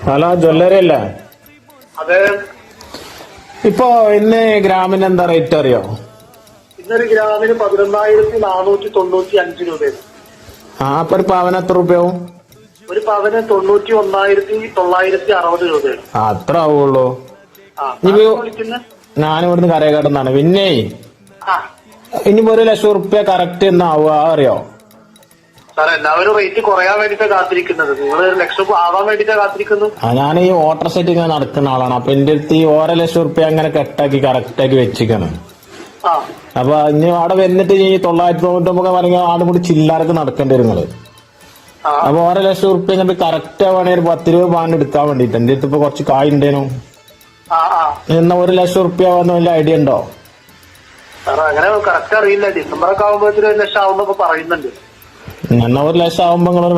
Hello, jewellery അല്ലേ? അതെ. ഇപ്പൊ ഇന്ന് ഗ്രാമിന് എന്താ റേറ്റ് അറിയോ? ഇന്നൊരു ഗ്രാമിന് 11,495 രൂപയാണ്. അപ്പൊ ഒരു പവന് എത്ര രൂപയാവും? ഒരു പവന് 91,960 രൂപയാണ്. അത്ര ആവുള്ളൂ. വിളിക്കുന്നത് ഞാനിവിടുന്ന് കരയക്കാട്ടെന്നാണ്. പിന്നെ ആ ഇനിയിപ്പോ 1,00,000 റുപ്യ കറക്റ്റ് എന്നാവുക അറിയോ? സാർ, എല്ലാവരും റേറ്റ് കുറയാൻ വേണ്ടിട്ടാ കാത്തിരിക്കുന്നത്. നിങ്ങൾ 1,00,000 ആവാൻ വേണ്ടിട്ടാ കാത്തിരിക്കുന്നു. ഞാൻ ഈ ഓട്ടർ സെറ്റ് ഇങ്ങനെ നടക്കുന്ന ആളാണ്. അപ്പൊ എന്റെ അടുത്ത് ഈ 1,00,000 റുപ്യ അങ്ങനെ കെട്ടാക്കി കറക്റ്റാക്കി വെച്ചിരിക്കണം. ആ അപ്പൊ ഇനി അവിടെ വന്നിട്ട് ഈ 999 പറഞ്ഞ ആടും കൂടി ചില്ലാർക്ക് നടക്കേണ്ടി വരും നിങ്ങള്. അപ്പൊ 1,00,000 റുപ്യ ഇങ്ങോട്ട് കറക്റ്റ് ആവുകയാണെങ്കിൽ ഒരു 10 രൂപ പാണ്ട് എടുക്കാൻ വേണ്ടിട്ട് എന്റെ അടുത്ത് ഇപ്പൊ കുറച്ച് കായ് ഉണ്ടേനു. എന്നാ 1,00,000 റുപ്യ ആവാന്ന് വല്ല ഐഡിയ ഉണ്ടോ? സാർ, അങ്ങനെ കറക്റ്റ് അറിയില്ല. ഡിസംബർ ഒക്കെ ആകുമ്പോഴത്തേക്കും 1,00,000 ആവുന്നൊക്കെ പറയുന്നുണ്ട്. എന്നാ 1,00,000 ആവുമ്പോ നിങ്ങളൊരു